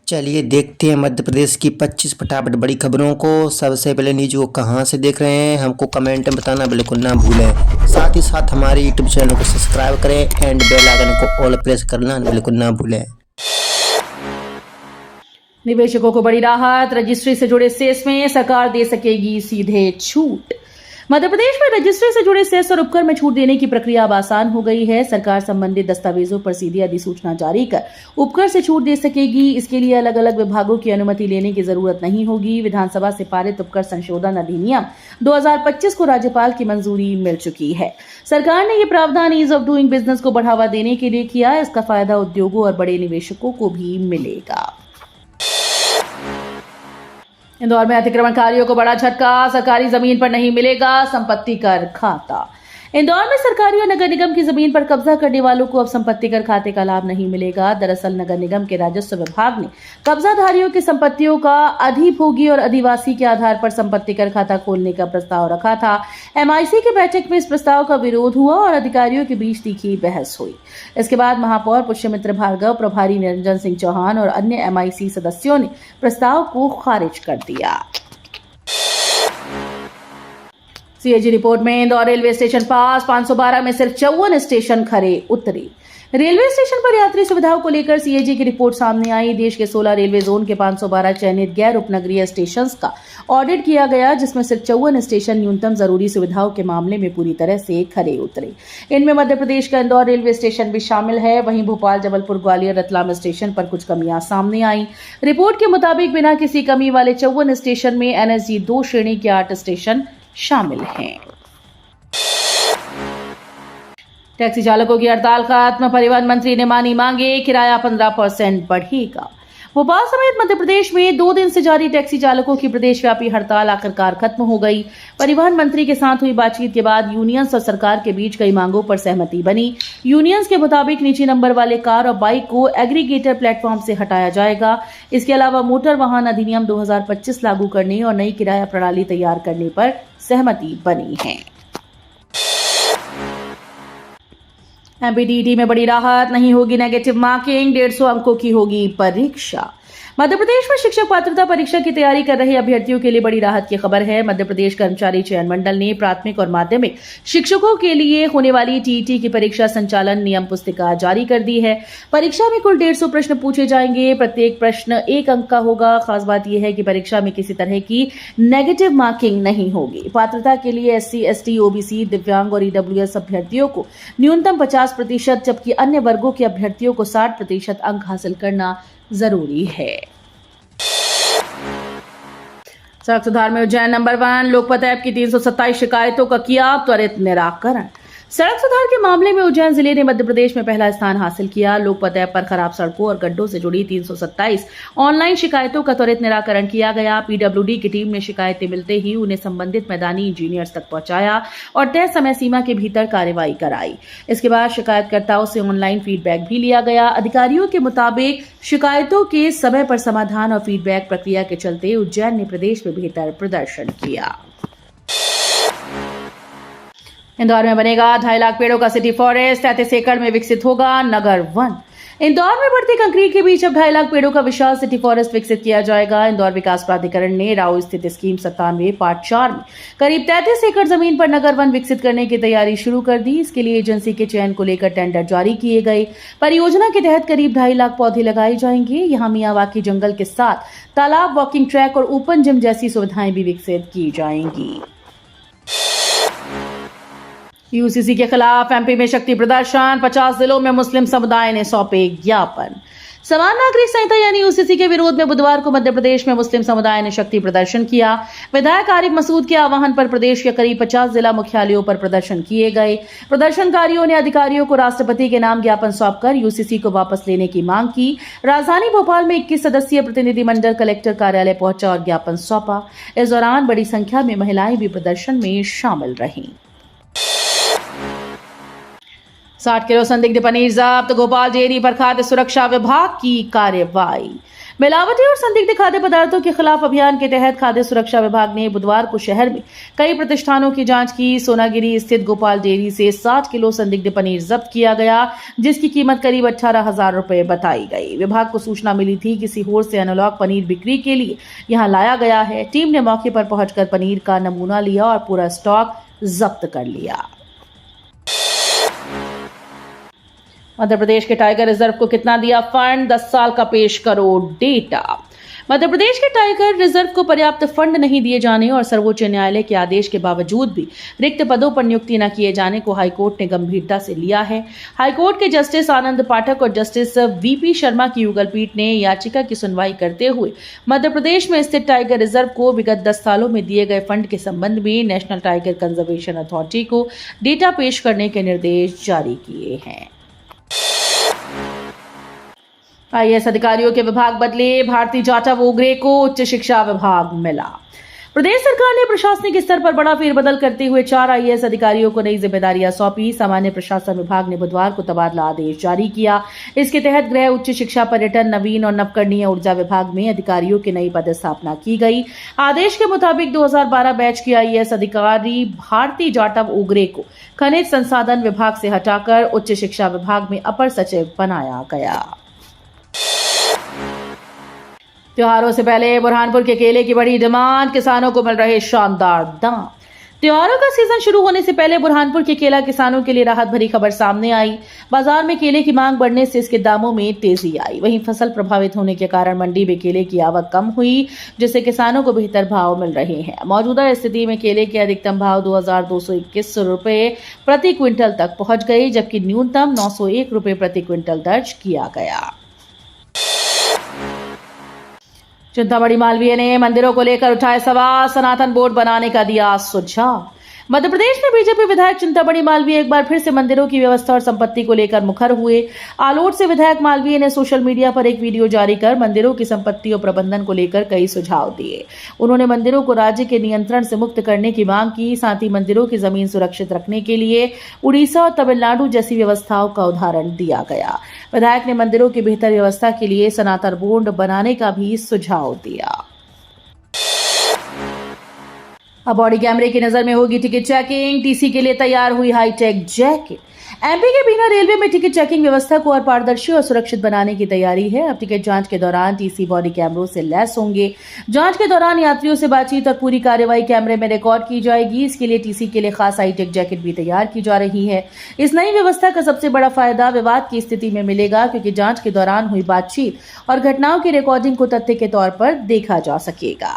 चलिए देखते हैं मध्य प्रदेश की 25 फटाफट बड़ी खबरों को। सबसे पहले न्यूज को कहां से देख रहे हैं हमको कमेंट में बताना बिल्कुल ना भूलें। साथ ही साथ हमारे यूट्यूब चैनल को सब्सक्राइब करें एंड बेल आइकन को ऑल प्रेस करना बिल्कुल ना भूलें। निवेशकों को बड़ी राहत, रजिस्ट्री से जुड़े सेस में सरकार दे सकेगी सीधे छूट। मध्य प्रदेश में रजिस्ट्री से जुड़े सेस और उपकर में छूट देने की प्रक्रिया अब आसान हो गई है। सरकार संबंधित दस्तावेजों पर सीधे अधिसूचना जारी कर उपकर से छूट दे सकेगी। इसके लिए अलग अलग विभागों की अनुमति लेने की जरूरत नहीं होगी। विधानसभा से पारित उपकर संशोधन अधिनियम 2025 को राज्यपाल की मंजूरी मिल चुकी है। सरकार ने ये प्रावधान ईज ऑफ डूइंग बिजनेस को बढ़ावा देने के लिए किया। इसका फायदा उद्योगों और बड़े निवेशकों को भी मिलेगा। इंदौर में अतिक्रमणकारियों को बड़ा झटका, सरकारी जमीन पर नहीं मिलेगा संपत्ति कर खाता। इंदौर में सरकारी और नगर निगम की जमीन पर कब्जा करने वालों को अब संपत्ति कर खाते का लाभ नहीं मिलेगा। दरअसल नगर निगम के राजस्व विभाग ने कब्जाधारियों की संपत्तियों का अधिभोगी और अधिवासी के आधार पर संपत्ति कर खाता खोलने का प्रस्ताव रखा था। एमआईसी की बैठक में इस प्रस्ताव का विरोध हुआ और अधिकारियों के बीच तीखी बहस हुई। इसके बाद महापौर पुष्यमित्र भार्गव, प्रभारी निरंजन सिंह चौहान और अन्य एमआईसी सदस्यों ने प्रस्ताव को खारिज कर दिया। सीएजी रिपोर्ट में इंदौर रेलवे स्टेशन पास 512 में सिर्फ 54 स्टेशन खरे उतरे। रेलवे स्टेशन पर यात्री सुविधाओं को लेकर सीएजी की रिपोर्ट सामने आई। देश के 16 रेलवे जोन के 512 चयनित गैर उपनगरीय स्टेशन का ऑडिट किया गया, जिसमें सिर्फ 54 स्टेशन न्यूनतम जरूरी सुविधाओं के मामले में पूरी तरह से खरे उतरे। इनमें मध्य प्रदेश का इंदौर रेलवे स्टेशन भी शामिल है। वहीं भोपाल, जबलपुर, ग्वालियर, रतलाम स्टेशन पर कुछ कमियां सामने आई। रिपोर्ट के मुताबिक बिना किसी कमी वाले 54 स्टेशन में एनएसजी 2 श्रेणी के 8 स्टेशन शामिल हैं। टैक्सी चालकों की हड़ताल खत्म, परिवहन मंत्री ने मानी मांगे, किराया 15% बढ़ेगा। भोपाल समेत मध्य प्रदेश में 2 दिन से जारी टैक्सी चालकों की प्रदेशव्यापी हड़ताल आखिरकार खत्म हो गई। परिवहन मंत्री के साथ हुई बातचीत के बाद यूनियंस और सरकार के बीच कई मांगों पर सहमति बनी। यूनियंस के मुताबिक निजी नंबर वाले कार और बाइक को एग्रीगेटर प्लेटफॉर्म से हटाया जाएगा। इसके अलावा मोटर वाहन अधिनियम 2025 लागू करने और नई किराया प्रणाली तैयार करने पर सहमति बनी है। एमपीटीईटी में बड़ी राहत, नहीं होगी नेगेटिव मार्किंग, 150 अंकों की होगी परीक्षा। मध्य प्रदेश में शिक्षक पात्रता परीक्षा की तैयारी कर रहे अभ्यर्थियों के लिए बड़ी राहत की खबर है। मध्य प्रदेश कर्मचारी चयन मंडल ने प्राथमिक और माध्यमिक शिक्षकों के लिए होने वाली टीईटी की परीक्षा संचालन नियम पुस्तिका जारी कर दी है। परीक्षा में कुल 150 प्रश्न पूछे जाएंगे। प्रत्येक प्रश्न 1 अंक का होगा। खास बात यह है कि परीक्षा में किसी तरह की नेगेटिव मार्किंग नहीं होगी। पात्रता के लिए एससी, एसटी, ओबीसी, दिव्यांग और ईडब्ल्यूएस अभ्यर्थियों को न्यूनतम 50%, जबकि अन्य वर्गों के अभ्यर्थियों को 60% अंक हासिल करना जरूरी है। सड़क सुधार में उज्जैन नंबर 1, लोकपत ऐप की 327 शिकायतों का किया त्वरित निराकरण। सड़क सुधार के मामले में उज्जैन जिले ने मध्य प्रदेश में पहला स्थान हासिल किया। लोकपत ऐप पर खराब सड़कों और गड्ढों से जुड़ी 327 ऑनलाइन शिकायतों का त्वरित निराकरण किया गया। पीडब्ल्यूडी की टीम ने शिकायतें मिलते ही उन्हें संबंधित मैदानी इंजीनियर्स तक पहुंचाया और तय समय सीमा के भीतर कार्रवाई कराई। इसके बाद शिकायतकर्ताओं से ऑनलाइन फीडबैक भी लिया गया। अधिकारियों के मुताबिक शिकायतों के समय पर समाधान और फीडबैक प्रक्रिया के चलते उज्जैन ने प्रदेश में बेहतर प्रदर्शन किया। इंदौर में बनेगा 2.5 लाख पेड़ों का सिटी फॉरेस्ट, 33 एकड़ में विकसित होगा नगर वन। इंदौर में बढ़ती कंक्रीट के बीच अब 2.5 लाख पेड़ों का विशाल सिटी फॉरेस्ट विकसित किया जाएगा। इंदौर विकास प्राधिकरण ने राव स्थित स्कीम 97 पार्ट 4 में करीब 33 एकड़ जमीन पर नगर वन विकसित करने की तैयारी शुरू कर दी। इसके लिए एजेंसी के चयन को लेकर टेंडर जारी किए गए। परियोजना के तहत करीब 2.5 लाख पौधे लगाए जाएंगे। यहाँ मियावाकी जंगल के साथ तालाब, वॉकिंग ट्रैक और ओपन जिम जैसी सुविधाएं भी विकसित की जाएंगी। यूसीसी के खिलाफ एमपी में शक्ति प्रदर्शन, 50 जिलों में मुस्लिम समुदाय ने सौंपे ज्ञापन। समान नागरिक संहिता यानी यूसीसी के विरोध में बुधवार को मध्य प्रदेश में मुस्लिम समुदाय ने शक्ति प्रदर्शन किया। विधायक आरिफ मसूद के आह्वान पर प्रदेश के करीब 50 जिला मुख्यालयों पर प्रदर्शन किए गए। प्रदर्शनकारियों ने अधिकारियों को राष्ट्रपति के नाम ज्ञापन सौंपकर यूसीसी को वापस लेने की मांग की। राजधानी भोपाल में 21 सदस्यीय प्रतिनिधिमंडल कलेक्टर कार्यालय पहुंचा और ज्ञापन सौंपा। इस दौरान बड़ी संख्या में महिलाएं भी प्रदर्शन में शामिल रहीं। 60 किलो संदिग्ध पनीर जब्त, गोपाल डेयरी पर खाद्य सुरक्षा विभाग की कार्रवाई। मिलावटी और संदिग्ध खाद्य पदार्थों के खिलाफ अभियान के तहत खाद्य सुरक्षा विभाग ने बुधवार को शहर में कई प्रतिष्ठानों की जांच की। सोनागिरी स्थित गोपाल डेयरी से 60 किलो संदिग्ध पनीर जब्त किया गया, जिसकी कीमत करीब 18,000 रुपए बताई गई। विभाग को सूचना मिली थी कि सीहोर से एनालॉग पनीर बिक्री के लिए यहां लाया गया है। टीम ने मौके पर पहुंचकर पनीर का नमूना लिया और पूरा स्टॉक जब्त कर लिया। मध्य प्रदेश के टाइगर रिजर्व को कितना दिया फंड? 10 साल का पेश करो डेटा। मध्य प्रदेश के टाइगर रिजर्व को पर्याप्त फंड नहीं दिए जाने और सर्वोच्च न्यायालय के आदेश के बावजूद भी रिक्त पदों पर नियुक्ति न किए जाने को हाईकोर्ट ने गंभीरता से लिया है। हाईकोर्ट के जस्टिस आनंद पाठक और जस्टिस वीपी शर्मा की युगल पीठ ने याचिका की सुनवाई करते हुए मध्य प्रदेश में स्थित टाइगर रिजर्व को विगत 10 सालों में दिए गए फंड के संबंध में नेशनल टाइगर कंजर्वेशन अथॉरिटी को डेटा पेश करने के निर्देश जारी किए हैं। आईएएस अधिकारियों के विभाग बदले, भारती जाटा वोगरे को उच्च शिक्षा विभाग मिला। प्रदेश सरकार ने प्रशासनिक स्तर पर बड़ा फेरबदल करते हुए 4 आईएएस अधिकारियों को नई जिम्मेदारियां सौंपी। सामान्य प्रशासन विभाग ने बुधवार को तबादला आदेश जारी किया। इसके तहत गृह, उच्च शिक्षा, पर्यटन, नवीन और नवकरणीय ऊर्जा विभाग में अधिकारियों की नई पदस्थापना की गई। आदेश के मुताबिक 2012 बैच के आईएएस अधिकारी भारती जाटा वोगरे को खनिज संसाधन विभाग से हटाकर उच्च शिक्षा विभाग में अपर सचिव बनाया गया। त्योहारों से पहले बुरहानपुर के केले की बड़ी डिमांड, किसानों को मिल रहे शानदार दाम। त्योहारों का सीजन शुरू होने से पहले बुरहानपुर के केला किसानों के लिए राहत भरी खबर सामने आई। बाजार में केले की मांग बढ़ने से इसके दामों में तेजी आई। वहीं फसल प्रभावित होने के कारण मंडी में केले की आवक कम हुई, जिससे किसानों को बेहतर भाव मिल रहे हैं। मौजूदा स्थिति में केले के अधिकतम भाव 2,221 रुपए प्रति क्विंटल तक पहुंच गए, जबकि न्यूनतम 901 रुपए प्रति क्विंटल दर्ज किया गया। चिंतामणि मालवीय ने मंदिरों को लेकर उठाए सवाल, सनातन बोर्ड बनाने का दिया सुझाव। मध्य प्रदेश में बीजेपी विधायक चिंतामणि मालवीय एक बार फिर से मंदिरों की व्यवस्था और संपत्ति को लेकर मुखर हुए। आलोट से विधायक मालवीय ने सोशल मीडिया पर एक वीडियो जारी कर मंदिरों की संपत्ति और प्रबंधन को लेकर कई सुझाव दिए। उन्होंने मंदिरों को राज्य के नियंत्रण से मुक्त करने की मांग की। साथ ही मंदिरों की जमीन सुरक्षित रखने के लिए उड़ीसा और तमिलनाडु जैसी व्यवस्थाओं का उदाहरण दिया गया। विधायक ने मंदिरों की बेहतर व्यवस्था के लिए सनातन बोर्ड बनाने का भी सुझाव दिया। अब बॉडी कैमरे की नजर में होगी टिकट चेकिंग। टीसी के लिए तैयार हुई हाईटेक जैकेट। एमपी के बिना रेलवे में टिकट चेकिंग व्यवस्था को और पारदर्शी और सुरक्षित बनाने की तैयारी है। अब टिकट जांच के दौरान टीसी बॉडी कैमरों से लैस होंगे। जांच के दौरान यात्रियों से बातचीत और पूरी कार्यवाही कैमरे में रिकॉर्ड की जाएगी। इसके लिए टीसी के लिए खास हाईटेक जैकेट भी तैयार की जा रही है। इस नई व्यवस्था का सबसे बड़ा फायदा विवाद की स्थिति में मिलेगा, क्योंकि जांच के दौरान हुई बातचीत और घटनाओं की रिकॉर्डिंग को तथ्य के तौर पर देखा जा सकेगा।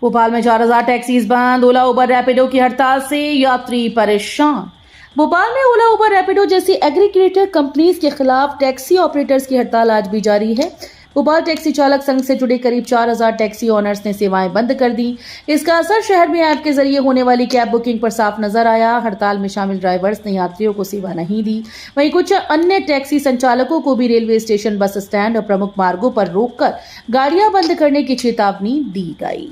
भोपाल में 4,000 टैक्सीज बंद। ओला, उबर, रैपिडो की हड़ताल से यात्री परेशान। भोपाल में ओला, उबर, रैपिडो जैसी एग्रीगेटर कंपनीज के खिलाफ टैक्सी ऑपरेटर्स की हड़ताल आज भी जारी है। भोपाल टैक्सी चालक संघ से जुड़े करीब 4,000 टैक्सी ओनर्स ने सेवाएं बंद कर दी। इसका असर शहर में ऐप के जरिए होने वाली कैब बुकिंग पर साफ नजर आया। हड़ताल में शामिल ड्राइवर्स ने यात्रियों को सेवा नहीं दी। वहीं कुछ अन्य टैक्सी संचालकों को भी रेलवे स्टेशन, बस स्टैंड और प्रमुख मार्गों पर रोककर गाड़ियां बंद करने की चेतावनी दी गई।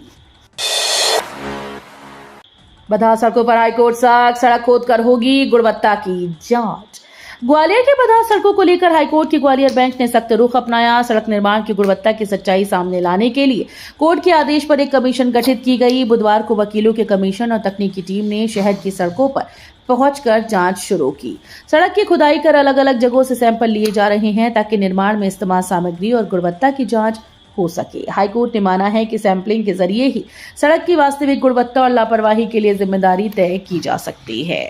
बधा सड़कों पर हाईकोर्ट सड़क खोदकर होगी गुणवत्ता की जांच। ग्वालियर के बधा सड़कों को लेकर हाईकोर्ट की ग्वालियर बेंच ने सख्त रुख अपनाया। सड़क निर्माण की गुणवत्ता की सच्चाई सामने लाने के लिए कोर्ट के आदेश पर एक कमीशन गठित की गई। बुधवार को वकीलों के कमीशन और तकनीकी टीम ने शहर की सड़कों पर पहुंचकर जांच शुरू की। सड़क की खुदाई कर अलग अलग जगहों से सैंपल लिए जा रहे हैं, ताकि निर्माण में इस्तेमाल सामग्री और गुणवत्ता की जांच हो सके। हाईकोर्ट ने माना है कि सैंपलिंग के जरिए ही सड़क की वास्तविक गुणवत्ता और लापरवाही के लिए जिम्मेदारी तय की जा सकती है।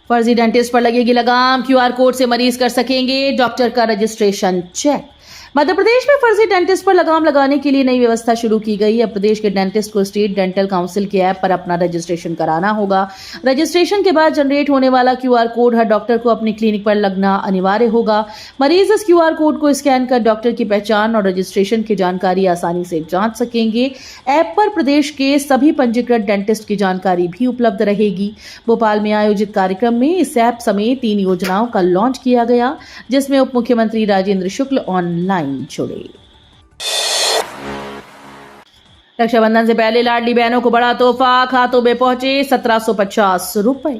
फर्जी डेंटिस्ट पर लगेगी लगाम। क्यूआर कोड से मरीज कर सकेंगे डॉक्टर का रजिस्ट्रेशन चेक। मध्य प्रदेश में फर्जी डेंटिस्ट पर लगाम लगाने के लिए नई व्यवस्था शुरू की गई। अब प्रदेश के डेंटिस्ट को स्टेट डेंटल काउंसिल के ऐप पर अपना रजिस्ट्रेशन कराना होगा। रजिस्ट्रेशन के बाद जनरेट होने वाला क्यूआर कोड हर डॉक्टर को अपनी क्लिनिक पर लगना अनिवार्य होगा। मरीज इस क्यूआर कोड को स्कैन कर डॉक्टर की पहचान और रजिस्ट्रेशन की जानकारी आसानी से जांच सकेंगे। ऐप पर प्रदेश के सभी पंजीकृत डेंटिस्ट की जानकारी भी उपलब्ध रहेगी। भोपाल में आयोजित कार्यक्रम में इस ऐप समेत 3 योजनाओं का लॉन्च किया गया, जिसमें उप मुख्यमंत्री राजेंद्र शुक्ल ऑनलाइन जुड़े। रक्षाबंधन से पहले लाडली बहनों को बड़ा तोहफा, खातों में पहुंचे 1,750 रुपए।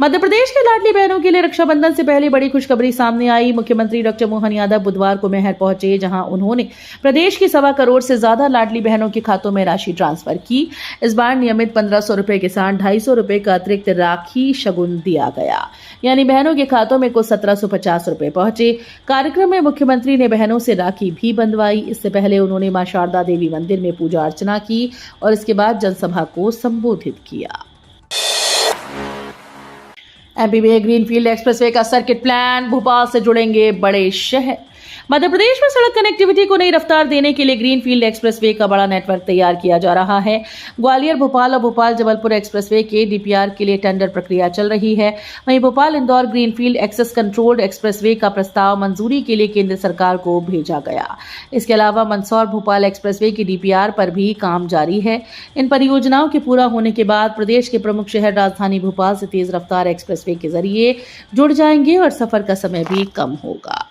मध्य प्रदेश की लाडली बहनों के लिए रक्षाबंधन से पहले बड़ी खुशखबरी सामने आई। मुख्यमंत्री डॉक्टर मोहन यादव बुधवार को मैहर पहुंचे, जहां उन्होंने प्रदेश की 1.25 करोड़ से ज्यादा लाडली बहनों के खातों में राशि ट्रांसफर की। इस बार नियमित 1500 रुपए के साथ 250 रुपए का अतिरिक्त राखी शगुन दिया गया, यानी बहनों के खातों में कुल 1750 रुपए पहुंचे। कार्यक्रम में मुख्यमंत्री ने बहनों से राखी भी बंधवाई। इससे पहले उन्होंने मां शारदा देवी मंदिर में पूजा अर्चना की और इसके बाद जनसभा को संबोधित किया। एमपी में ग्रीनफील्ड एक्सप्रेसवे का सर्किट प्लान, भोपाल से जुड़ेंगे बड़े शहर। मध्य प्रदेश में सड़क कनेक्टिविटी को नई रफ्तार देने के लिए ग्रीनफील्ड एक्सप्रेसवे का बड़ा नेटवर्क तैयार किया जा रहा है। ग्वालियर भोपाल और भोपाल जबलपुर एक्सप्रेसवे के डीपीआर के लिए टेंडर प्रक्रिया चल रही है। वहीं Bhopal Indore greenfield access controlled expressway का प्रस्ताव मंजूरी के लिए केंद्र सरकार को भेजा गया। इसके अलावा मंदसौर भोपाल एक्सप्रेसवे की डीपीआर पर भी काम जारी है। इन परियोजनाओं के पूरा होने के बाद प्रदेश के प्रमुख शहर राजधानी भोपाल से तेज रफ्तार एक्सप्रेसवे के जरिए जुड़ जाएंगे और सफर का समय भी कम होगा।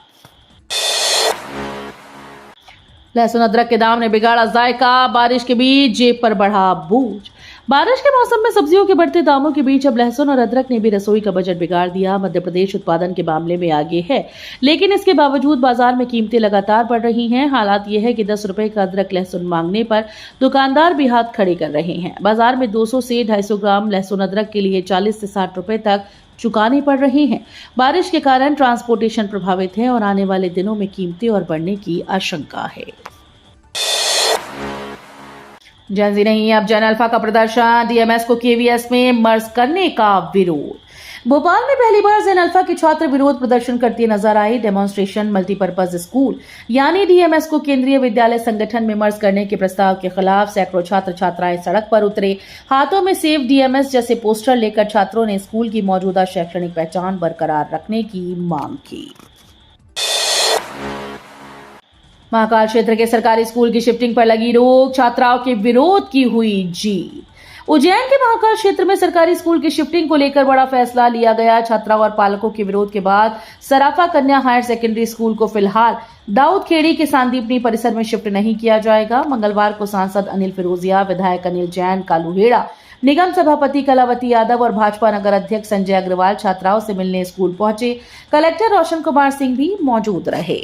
लहसुन अदरक के दाम ने बिगाड़ा जायका, बारिश के बीच जेब पर बढ़ा बोझ। बारिश के मौसम में सब्जियों के बढ़ते दामों के बीच अब लहसुन और अदरक ने भी रसोई का बजट बिगाड़ दिया। मध्य प्रदेश उत्पादन के मामले में आगे है, लेकिन इसके बावजूद बाजार में कीमतें लगातार बढ़ रही हैं। हालात यह है कि 10 रुपए का अदरक लहसुन मांगने पर दुकानदार भी हाथ खड़े कर रहे हैं। बाजार में 200 से 250 ग्राम लहसुन अदरक के लिए 40 से 60 रुपए तक चुकाने पड़ रहे हैं। बारिश के कारण ट्रांसपोर्टेशन प्रभावित है और आने वाले दिनों में कीमतें और बढ़ने की आशंका है। जेनजी नहीं, अब जेन अल्फा का प्रदर्शन, डीएमएस को केवीएस में मर्ज करने का विरोध। भोपाल में पहली बार जेन अल्फा के छात्र विरोध प्रदर्शन करते नजर आए। डेमोन्स्ट्रेशन मल्टीपर्पज स्कूल यानी डीएमएस को केंद्रीय विद्यालय संगठन में मर्ज करने के प्रस्ताव के खिलाफ सैकड़ों छात्र छात्राएं सड़क पर उतरे। हाथों में सेव डीएमएस जैसे पोस्टर लेकर छात्रों ने स्कूल की मौजूदा शैक्षणिक पहचान बरकरार रखने की मांग की। महाकाल क्षेत्र के सरकारी स्कूल की शिफ्टिंग पर लगी रोक, छात्राओं के विरोध की हुई जीत। उज्जैन के महाकाल क्षेत्र में सरकारी स्कूल की शिफ्टिंग को लेकर बड़ा फैसला लिया गया। छात्राओं और पालकों के विरोध के बाद सराफा कन्या हायर सेकेंडरी स्कूल को फिलहाल दाऊद खेड़ी के सांदीपनी परिसर में शिफ्ट नहीं किया जाएगा। मंगलवार को सांसद अनिल फिरोजिया, विधायक अनिल जैन, कालूहेड़ा, निगम सभापति कलावती यादव और भाजपा नगर अध्यक्ष संजय अग्रवाल छात्राओं से मिलने स्कूल पहुंचे। कलेक्टर रोशन कुमार सिंह भी मौजूद रहे।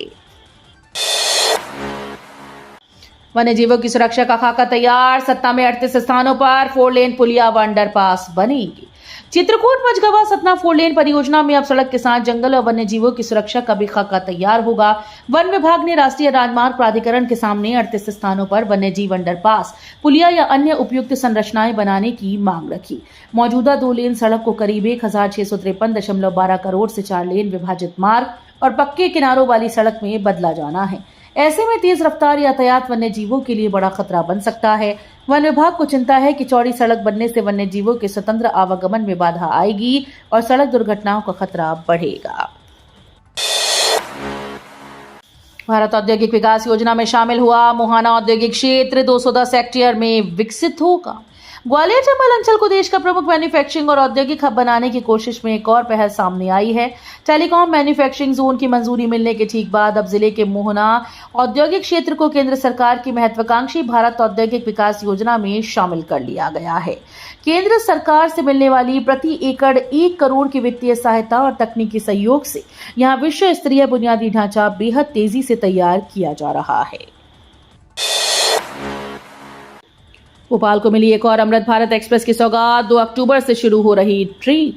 वन्य जीवों की सुरक्षा का खाका तैयार, सतना में 38 स्थानों पर 4 लेन पुलिया व अंडरपास बनेगी। चित्रकूट मझगवा सतना 4 लेन परियोजना में अब सड़क के साथ जंगल और वन्य जीवों की सुरक्षा का भी खाका तैयार होगा। वन विभाग ने राष्ट्रीय राजमार्ग प्राधिकरण के सामने 38 स्थानों पर वन्य जीव अंडरपास, पुलिया या अन्य उपयुक्त संरचनाएं बनाने की मांग रखी। मौजूदा 2 लेन सड़क को करीब 1653.12 करोड़ से 4 लेन विभाजित मार्ग और पक्के किनारों वाली सड़क में बदला जाना है। ऐसे में तेज रफ्तार यातायात वन्य जीवों के लिए बड़ा खतरा बन सकता है। वन विभाग को चिंता है कि चौड़ी सड़क बनने से वन्य जीवों के स्वतंत्र आवागमन में बाधा आएगी और सड़क दुर्घटनाओं का खतरा बढ़ेगा। भारत औद्योगिक विकास योजना में शामिल हुआ मोहाना औद्योगिक क्षेत्र 210 हेक्टेयर में विकसित होगा। ग्वालियर चंबल अंचल को देश का प्रमुख मैन्युफैक्चरिंग और औद्योगिक हब बनाने की कोशिश में एक और पहल सामने आई है। टेलीकॉम मैन्युफैक्चरिंग जोन की मंजूरी मिलने के ठीक बाद अब जिले के मोहना औद्योगिक क्षेत्र को केंद्र सरकार की महत्वाकांक्षी भारत औद्योगिक विकास योजना में शामिल कर लिया गया है। केंद्र सरकार से मिलने वाली प्रति एकड़ 1 करोड़ की वित्तीय सहायता और तकनीकी सहयोग से यहाँ विश्व स्तरीय बुनियादी ढांचा बेहद तेजी से तैयार किया जा रहा है। भोपाल को मिली एक और अमृत भारत एक्सप्रेस की सौगात, 2 अक्टूबर से शुरू हो रही ट्रेन।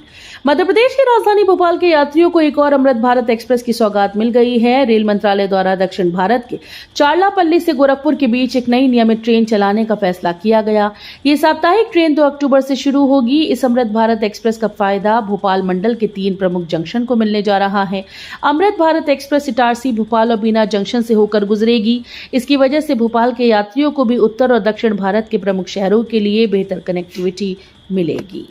मध्य प्रदेश की राजधानी भोपाल के यात्रियों को एक और अमृत भारत एक्सप्रेस की सौगात मिल गई है। रेल मंत्रालय द्वारा दक्षिण भारत के चारलापल्ली से गोरखपुर के बीच एक नई नियमित ट्रेन चलाने का फैसला किया गया। ये साप्ताहिक ट्रेन 2 अक्टूबर से शुरू होगी। इस अमृत भारत एक्सप्रेस का फायदा भोपाल मंडल के 3 प्रमुख जंक्शन को मिलने जा रहा है। अमृत भारत एक्सप्रेस इटारसी, भोपाल और बीना जंक्शन से होकर गुजरेगी। इसकी वजह से भोपाल के यात्रियों को भी उत्तर और दक्षिण भारत के प्रमुख शहरों के लिए बेहतर कनेक्टिविटी मिलेगी।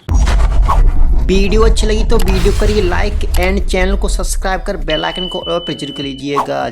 वीडियो अच्छी लगी तो वीडियो करिए लाइक एंड चैनल को सब्सक्राइब कर बेल आइकन को और प्रेस कर लीजिएगा।